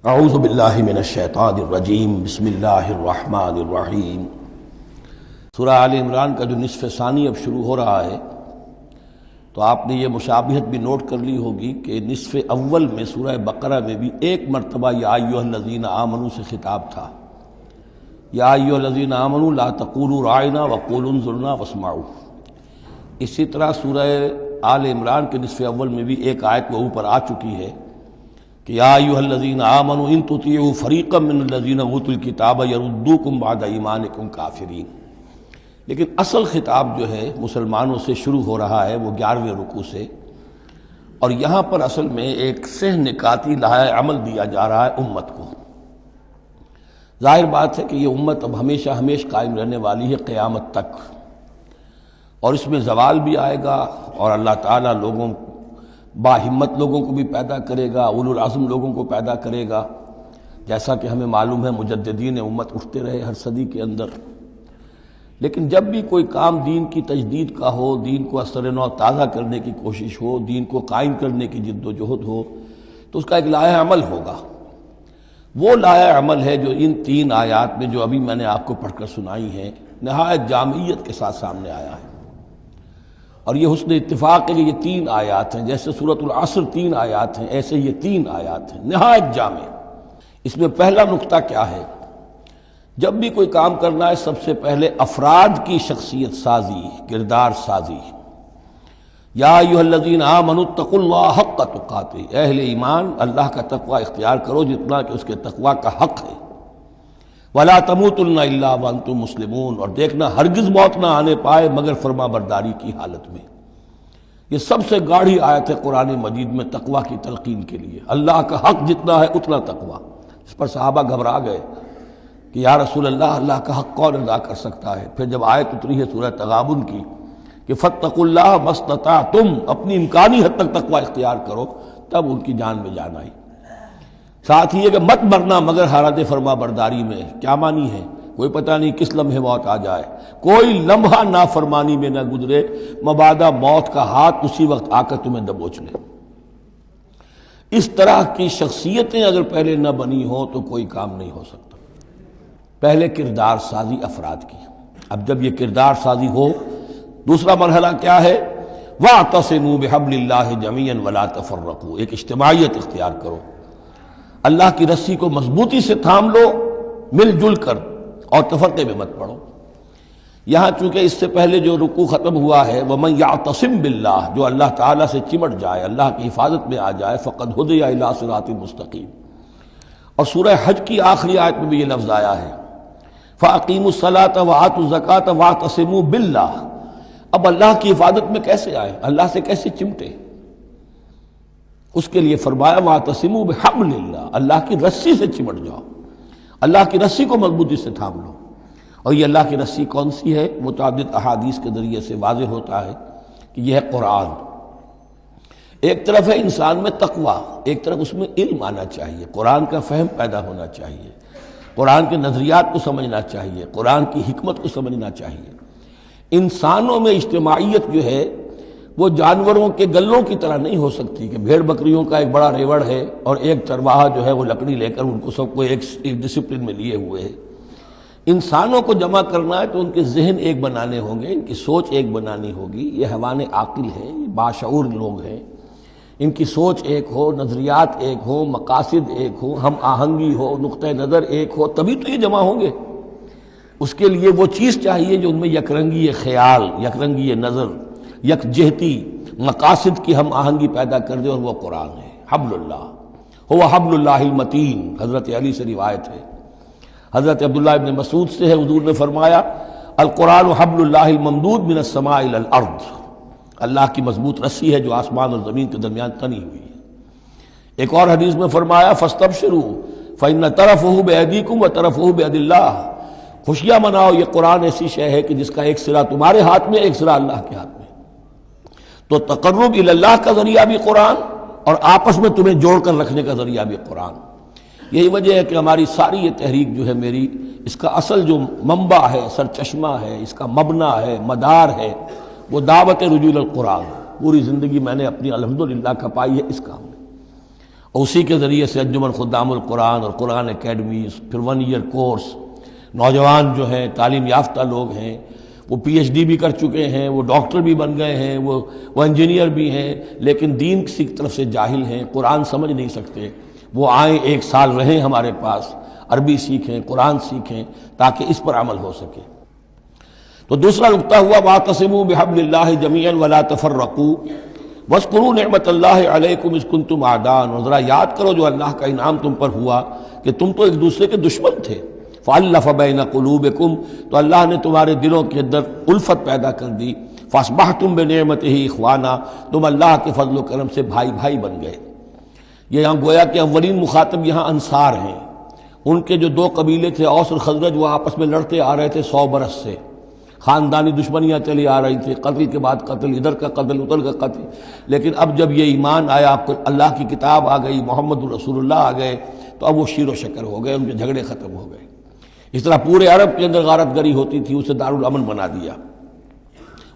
اعوذ باللہ من الشیطان الرجیم بسم اللہ الرحمن الرحیم۔ سورہ آل عمران کا جو نصف ثانی اب شروع ہو رہا ہے تو آپ نے یہ مشابہت بھی نوٹ کر لی ہوگی کہ نصف اول میں سورہ بقرہ میں بھی ایک مرتبہ یا ایھا الذین آمنوا سے خطاب تھا، یا ایھا الذین آمنوا لا تقولوا راعنا وقولوا انظرنا واسمعوا۔ اسی طرح سورہ آل عمران کے نصف اول میں بھی ایک آیت وہ اوپر آ چکی ہے کہ یا ایھا الذین آمنوا ان تطیعوا فریقا من الذین اوتوا الکتاب یردوکم بعد ایمانکم کافرین۔ لیکن اصل خطاب جو ہے مسلمانوں سے شروع ہو رہا ہے وہ 11ویں رکوع سے، اور یہاں پر اصل میں ایک سہ نکاتی لائحہ عمل دیا جا رہا ہے امت کو۔ ظاہر بات ہے کہ یہ امت اب ہمیشہ قائم رہنے والی ہے قیامت تک، اور اس میں زوال بھی آئے گا، اور اللہ تعالیٰ با ہمت لوگوں کو بھی پیدا کرے گا، اولو العزم لوگوں کو پیدا کرے گا، جیسا کہ ہمیں معلوم ہے مجددین امت اٹھتے رہے ہر صدی کے اندر۔ لیکن جب بھی کوئی کام دین کی تجدید کا ہو، دین کو اثر نو تازہ کرنے کی کوشش ہو، دین کو قائم کرنے کی جد و جہد ہو، تو اس کا ایک لائحہ عمل ہوگا۔ وہ لائحہ عمل ہے جو ان 3 آیات میں جو ابھی میں نے آپ کو پڑھ کر سنائی ہیں نہایت جامعیت کے ساتھ سامنے آیا ہے، اور یہ حسن اتفاق ہے کہ یہ 3 آیات ہیں، جیسے سورۃ العصر 3 آیات ہیں، ایسے یہ 3 آیات ہیں نہایت جامع۔ اس میں پہلا نقطہ کیا ہے؟ جب بھی کوئی کام کرنا ہے سب سے پہلے افراد کی شخصیت سازی، کردار سازی۔ یا ایھا الذین آمنوا اتقوا اللہ حق تقاتہ، اہل ایمان اللہ کا تقوی اختیار کرو جتنا کہ اس کے تقوی کا حق ہے۔ ولا تموتن الا وانتم مسلمون، اور دیکھنا ہرگز موت نہ آنے پائے مگر فرما برداری کی حالت میں۔ یہ سب سے گاڑھی آیت ہے قرآن مجید میں تقوی کی تلقین کے لیے۔ اللہ کا حق جتنا ہے اتنا تقوی۔ اس پر صحابہ گھبرا گئے کہ یا رسول اللہ کا حق کون ادا کر سکتا ہے؟ پھر جب آیت اتری ہے سورہ تغابن کی کہ فاتقوا اللہ ما استطعتم، اپنی امکانی حد تک تقوی اختیار کرو، تب ان کی جان میں جان آئی۔ ساتھ ہی ہے کہ مت مرنا مگر حالت فرما برداری میں۔ کیا معنی ہے؟ کوئی پتہ نہیں کس لمحے موت آ جائے، کوئی لمحہ نافرمانی میں نہ گزرے، مبادا موت کا ہاتھ اسی وقت آ کر تمہیں دبوچ لے۔ اس طرح کی شخصیتیں اگر پہلے نہ بنی ہوں تو کوئی کام نہیں ہو سکتا۔ پہلے کردار سازی افراد کی۔ اب جب یہ کردار سازی ہو، دوسرا مرحلہ کیا ہے؟ وَاعْتَصِمُوا بِحَبْلِ اللَّهِ جَمِيعًا وَلَا تَفَرَّقُوا، ایک اجتماعیت اختیار کرو، اللہ کی رسی کو مضبوطی سے تھام لو، مل جل کر، اور تفرقے میں مت پڑو۔ یہاں چونکہ اس سے پہلے جو رکوع ختم ہوا ہے وَمَن يَعْتَصِم بِاللَّهِ، جو اللہ تعالیٰ سے چمٹ جائے، اللہ کی حفاظت میں آ جائے، فَقَدْ هُدِیَ إِلَىٰ صِرَاطٍ مُسْتَقِيمٍ۔ اور سورہ حج کی آخری آیت میں بھی یہ لفظ آیا ہے فَأَقِیمُوا الصَّلَاةَ وَآتُوا الزَّکَاةَ وَاعْتَصِمُوا بِاللَّهِ۔ اب اللہ کی حفاظت میں کیسے آئے؟ اللہ سے کیسے چمٹے؟ اس کے لیے فرمایا وَاعْتَصِمُوا بِحَبْلِ اللَّهِ، اللہ کی رسی سے چمٹ جاؤ، اللہ کی رسی کو مضبوطی سے تھام لو۔ اور یہ اللہ کی رسی کون سی ہے؟ متعدد احادیث کے ذریعے سے واضح ہوتا ہے کہ یہ ہے قرآن۔ ایک طرف ہے انسان میں تقوی، ایک طرف اس میں علم آنا چاہیے، قرآن کا فہم پیدا ہونا چاہیے، قرآن کے نظریات کو سمجھنا چاہیے، قرآن کی حکمت کو سمجھنا چاہیے۔ انسانوں میں اجتماعیت جو ہے وہ جانوروں کے گلوں کی طرح نہیں ہو سکتی کہ بھیڑ بکریوں کا ایک بڑا ریوڑ ہے اور ایک چرواہا جو ہے وہ لکڑی لے کر ان کو سب کو ایک ڈسپلن میں لیے ہوئے ہے۔ انسانوں کو جمع کرنا ہے تو ان کے ذہن ایک بنانے ہوں گے، ان کی سوچ ایک بنانی ہوگی۔ یہ حیوان عاقل ہے، یہ باشعور لوگ ہیں، ان کی سوچ ایک ہو، نظریات ایک ہو، مقاصد ایک ہو، ہم آہنگی ہو، نقطہ نظر ایک ہو، تبھی تو یہ جمع ہوں گے۔ اس کے لیے وہ چیز چاہیے جو ان میں یکرنگی خیال، یکرنگی نظر، یک جہتی مقاصد کی ہم آہنگی پیدا کر دے، اور وہ قرآن ہے۔ حبل اللہ هو حبل اللہ المتین، حضرت علی سے روایت ہے، حضرت عبداللہ ابن مسعود سے ہے، حضور نے فرمایا القرآن حبل اللہ الممدود من السماء الى الارض، اللہ کی مضبوط رسی ہے جو آسمان اور زمین کے درمیان تنی ہوئی ہے۔ ایک اور حدیث میں فرمایا فاستبشروا فإن طرفه بأيديكم وطرفه بيد الله، خوشیاں مناؤ، یہ قرآن ایسی شے ہے کہ جس کا ایک سرا تمہارے ہاتھ میں، ایک سرا اللہ کے ہاتھ میں۔ تو تقرب الی اللہ کا ذریعہ بھی قرآن، اور آپس میں تمہیں جوڑ کر رکھنے کا ذریعہ بھی قرآن۔ یہی وجہ ہے کہ ہماری ساری یہ تحریک جو ہے میری، اس کا اصل جو منبع ہے، سر چشمہ ہے، اس کا مبنی ہے، مدار ہے، وہ دعوت رجوع القرآن۔ پوری زندگی میں نے اپنی الحمدللہ کھپائی ہے اس کام میں۔ اسی کے ذریعے سے انجمن خدام القرآن اور قرآن اکیڈمیز، پھر 1 ایئر کورس، نوجوان جو ہیں تعلیم یافتہ لوگ ہیں، وہ پی ایچ ڈی بھی کر چکے ہیں، وہ ڈاکٹر بھی بن گئے ہیں، وہ انجینئر بھی ہیں، لیکن دین کی طرف سے جاہل ہیں، قرآن سمجھ نہیں سکتے۔ وہ آئیں 1 سال رہیں ہمارے پاس، عربی سیکھیں، قرآن سیکھیں، تاکہ اس پر عمل ہو سکے۔ تو دوسرا نقطہ ہوا وَاعْتَصِمُوا بِحَبْلِ اللَّهِ جَمِيعًا وَلَا تَفَرَّقُوا وَاذْكُرُوا نِعْمَتَ اللَّهِ عَلَيْكُمْ إِذْ كُنْتُمْ أَعْدَاءً، اور ذرا یاد کرو جو اللہ کا انعام تم پر ہوا کہ تم تو ایک دوسرے کے دشمن تھے۔ فَأَلَّفَ بَيْنَ قُلُوبِكُمْ، تو اللہ نے تمہارے دلوں کے اندر الفت پیدا کر دی۔ فَأَصْبَحْتُمْ بِنِعْمَتِهِ إِخْوَانًا، تم اللہ کے فضل و کرم سے بھائی بھائی بن گئے۔ یہ یہاں گویا کہ اولین مخاطب یہاں انصار ہیں۔ ان کے جو 2 قبیلے تھے اوس اور خزرج، وہ آپس میں لڑتے آ رہے تھے 100 برس سے، خاندانی دشمنیاں چلی آ رہی تھی، قتل کے بعد قتل، ادھر کا قتل ادھر کا قتل۔ لیکن اب جب یہ ایمان آیا، اللہ کی کتاب آ گئی، محمد رسول اللہ آ گئے، تو اب وہ شیر و شکر ہو گئے، ان کے جھگڑے ختم ہو گئے۔ اس طرح پورے عرب کے اندر غارت گری ہوتی تھی، اسے دارالامن بنا دیا۔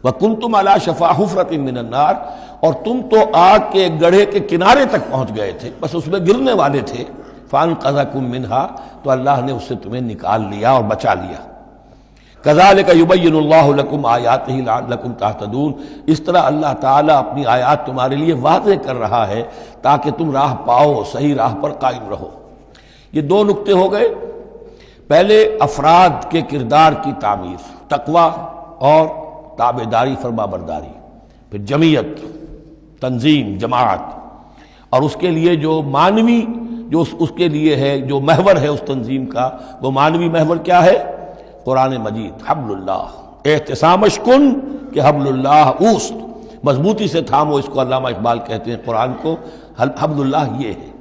وَكُنْتُمْ عَلَىٰ شَفَا حُفْرَةٍ مِّنَ النَّارِ، اور تم تو آگ کے ایک گڑھے کے کنارے تک پہنچ گئے تھے، بس اس میں گرنے والے تھے۔ فَأَنْقَذَكُم مِّنْهَا، تو اللہ نے اس سے تمہیں نکال لیا اور بچا لیا۔ كَذَلِكَ يُبَيِّنُ اللَّهُ لَكُمْ آيَاتِهِ لَعَلَّكُمْ تَهْتَدُونَ، اس طرح اللہ تعالیٰ اپنی آیات تمہارے لیے واضح کر رہا ہے تاکہ تم راہ پاؤ، صحیح راہ پر قائم رہو۔ یہ 2 نقطے ہو گئے۔ پہلے افراد کے کردار کی تعمیر، تقوی اور تابعداری، فرما برداری، پھر جمعیت، تنظیم، جماعت، اور اس کے لیے جو معنوی جو اس کے لیے ہے، جو محور ہے اس تنظیم کا، وہ معنوی محور کیا ہے؟ قرآن مجید، حبل اللہ، اعتصامش کن کہ حبل اللہ اوست، مضبوطی سے تھامو، اس کو علامہ اقبال کہتے ہیں قرآن کو، حبل اللہ یہ ہے۔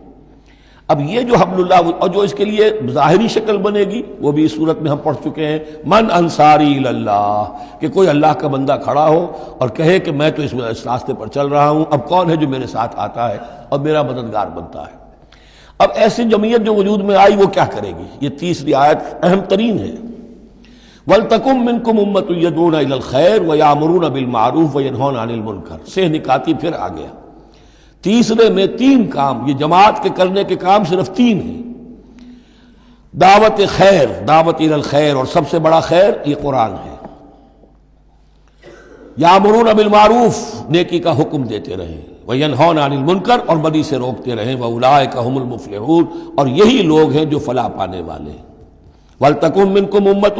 اب یہ جو حبل اللہ، اور جو اس کے لیے ظاہری شکل بنے گی، وہ بھی اس صورت میں ہم پڑھ چکے ہیں، من انصاری اللہ، کہ کوئی اللہ کا بندہ کھڑا ہو اور کہے کہ میں تو اس راستے پر چل رہا ہوں، اب کون ہے جو میرے ساتھ آتا ہے اور میرا مددگار بنتا ہے۔ اب ایسی جمعیت جو وجود میں آئی وہ کیا کرے گی؟ یہ تیسری آیت اہم ترین ہے۔ وَلْتَكُن مِّنكُمْ أُمَّةٌ يَدْعُونَ إِلَى الْخَيْرِ وَيَأْمُرُونَ بِالْمَعْرُوفِ وَيَنْهَوْنَ عَنِ الْمُنكَرِ، سے نکاتی پھر آ گیا۔ تیسرے میں 3 کام، یہ جماعت کے کرنے کے کام صرف 3 ہیں۔ دعوت خیر، دعوت الى الخیر، اور سب سے بڑا خیر یہ قرآن ہے۔ یامرون بالمعروف، نیکی کا حکم دیتے رہیں، وینہون عن المنکر، اور بدی سے روکتے رہیں، واولئک هم المفلحون، اور یہی لوگ ہیں جو فلاح پانے والے ہیں۔ ولتکن منکم امۃ،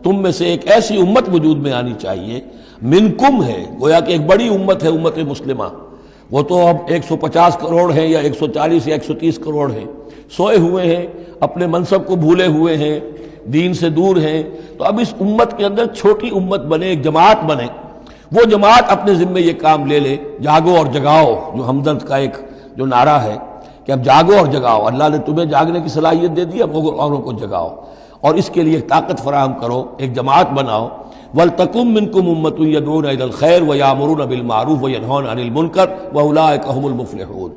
تم میں سے ایک ایسی امت وجود میں آنی چاہیے، منکم ہے، گویا کہ ایک بڑی امت ہے امت مسلمہ، وہ تو اب 150 کروڑ ہیں یا 140 یا 130 کروڑ ہیں، سوئے ہوئے ہیں، اپنے منصب کو بھولے ہوئے ہیں، دین سے دور ہیں۔ تو اب اس امت کے اندر چھوٹی امت بنے، ایک جماعت بنے، وہ جماعت اپنے ذمے یہ کام لے لے، جاگو اور جگاؤ، جو ہمدرد کا ایک جو نعرہ ہے کہ اب جاگو اور جگاؤ، اللہ نے تمہیں جاگنے کی صلاحیت دے دی، اب اوروں کو جگاؤ، اور اس کے لیے طاقت فراہم کرو، ایک جماعت بناؤ۔ وَلْتَكُن مِّنكُمْ أُمَّةٌ يَدْعُونَ إِلَى الْخَيْرِ وَيَأْمُرُونَ بِالْمَعْرُوفِ وَيَنْهَوْنَ عَنِ الْمُنكَرِ وَأُولَٰئِكَ هُمُ الْمُفْلِحُونَ،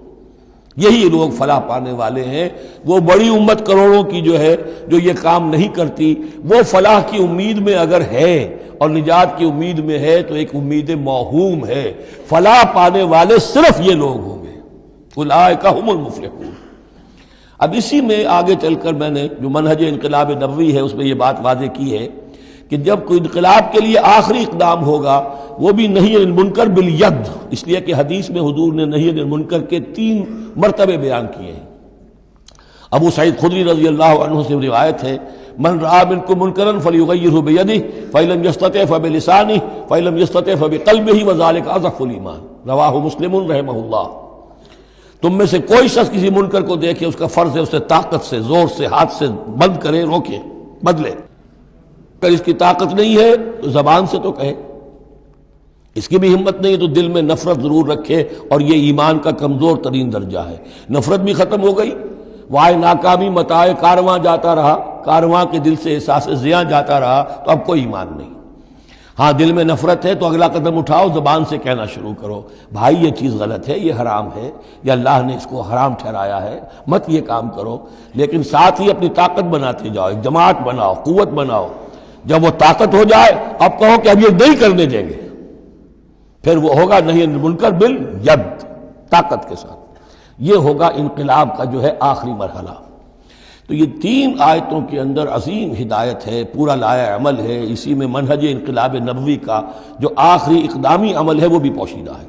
یہی لوگ فلاح پانے والے ہیں۔ وہ بڑی امت کروڑوں کی جو ہے، جو یہ کام نہیں کرتی، وہ فلاح کی امید میں اگر ہے اور نجات کی امید میں ہے تو ایک امید موہوم ہے۔ فلاح پانے والے صرف یہ لوگ ہوں گے، اولئک هم المفلحون۔ اب اسی میں آگے چل کر میں نے جو منہج انقلاب نبوی ہے اس میں یہ بات واضح کی ہے کہ جب کوئی انقلاب کے لیے آخری اقدام ہوگا وہ بھی نہی عن المنکر بالید، اس لیے کہ حدیث میں حضور نے نہی عن المنکر کے 3 مرتبے بیان کیے ہیں۔ ابو سعید خدری رضی اللہ عنہ سے روایت ہے، من رآ منکم منکرا فلیغیرہ بیدہ فإن لم یستطع فبلسانہ فإن لم یستطع فبقلبہ وذلک اضعف الایمان، رواہ مسلم رحمہ اللہ۔ تم میں سے کوئی شخص کسی منکر کو دیکھے، اس کا فرض ہے اسے طاقت سے، زور سے، ہاتھ سے بند کرے، روکے، بدلے۔ اگر اس کی طاقت نہیں ہے تو زبان سے تو کہے، اس کی بھی ہمت نہیں ہے تو دل میں نفرت ضرور رکھے، اور یہ ایمان کا کمزور ترین درجہ ہے۔ نفرت بھی ختم ہو گئی، وائے ناکامی متائے کارواں جاتا رہا، کارواں کے دل سے احساس زیاں جاتا رہا، تو اب کوئی ایمان نہیں۔ ہاں دل میں نفرت ہے تو اگلا قدم اٹھاؤ، زبان سے کہنا شروع کرو، بھائی یہ چیز غلط ہے، یہ حرام ہے، یا اللہ نے اس کو حرام ٹھہرایا ہے، مت یہ کام کرو۔ لیکن ساتھ ہی اپنی طاقت بناتے جاؤ، ایک جماعت بناؤ، قوت بناؤ۔ جب وہ طاقت ہو جائے اب کہو کہ اب یہ نہیں کرنے دیں گے، پھر وہ ہوگا نہیں منکر بالید، طاقت کے ساتھ۔ یہ ہوگا انقلاب کا جو ہے آخری مرحلہ۔ تو یہ 3 آیتوں کے اندر عظیم ہدایت ہے، پورا لایا عمل ہے، اسی میں منہج انقلاب نبوی کا جو آخری اقدامی عمل ہے وہ بھی پوشیدہ ہے۔